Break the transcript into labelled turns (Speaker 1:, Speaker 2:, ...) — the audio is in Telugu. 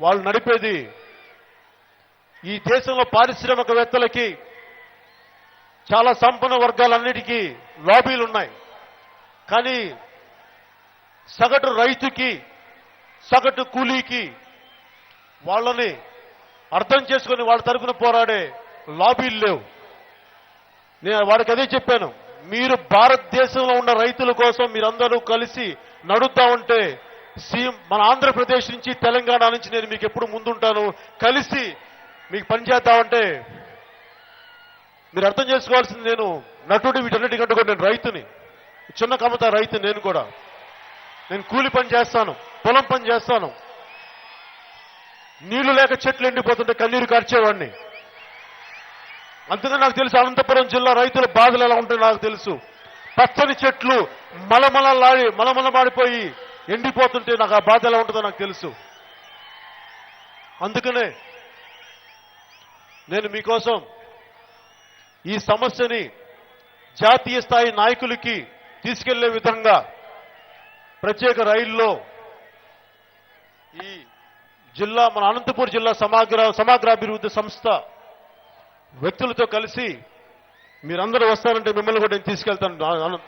Speaker 1: వాళ్ళు నడిపేది ఈ దేశంలో పారిశ్రామికవేత్తలకి, చాలా సంపన్న వర్గాలన్నిటికీ లాబీలు ఉన్నాయి. కానీ సగటు రైతుకి, సగటు కూలీకి వాళ్ళని అర్థం చేసుకుని వాళ్ళ తరఫున పోరాడే లాబీలు లేవు. నేను వాడికి అదే చెప్పాను, మీరు భారతదేశంలో ఉన్న రైతుల కోసం మీరందరూ కలిసి నడుద్దామంటే మన ఆంధ్రప్రదేశ్ నుంచి, తెలంగాణ నుంచి నేను మీకు ఎప్పుడు ముందుంటాను, కలిసి మీకు పనిచేద్దామంటే మీరు అర్థం చేసుకోవాల్సింది, నేను నటుడు వీటన్నిటికంటే కూడా నేను రైతుని, చిన్న కమత రైతు. నేను కూలి పని చేస్తాను, పొలం పని చేస్తాను. నీళ్లు లేక చెట్లు ఎండిపోతుంటే కన్నీరు కార్చేవాడిని. అందుకని నాకు తెలుసు అనంతపురం జిల్లా రైతుల బాధలు ఎలా ఉంటాయో నాకు తెలుసు. పచ్చని చెట్లు మలమలమాడిపోయి ఎండిపోతుంటే నాకు ఆ బాధ ఎలా ఉంటుందో నాకు తెలుసు. అందుకనే నేను మీకోసం ఈ సమస్యని జాతీయ స్థాయి నాయకులకి తీసుకెళ్లే విధంగా ప్రత్యేక రైల్లో ఈ జిల్లా, మన అనంతపురం జిల్లా సమగ్రాభివృద్ధి సంస్థ వ్యక్తులతో కలిసి మీరందరూ వస్తారంటే మిమ్మల్ని కూడా నేను తీసుకెళ్తాను.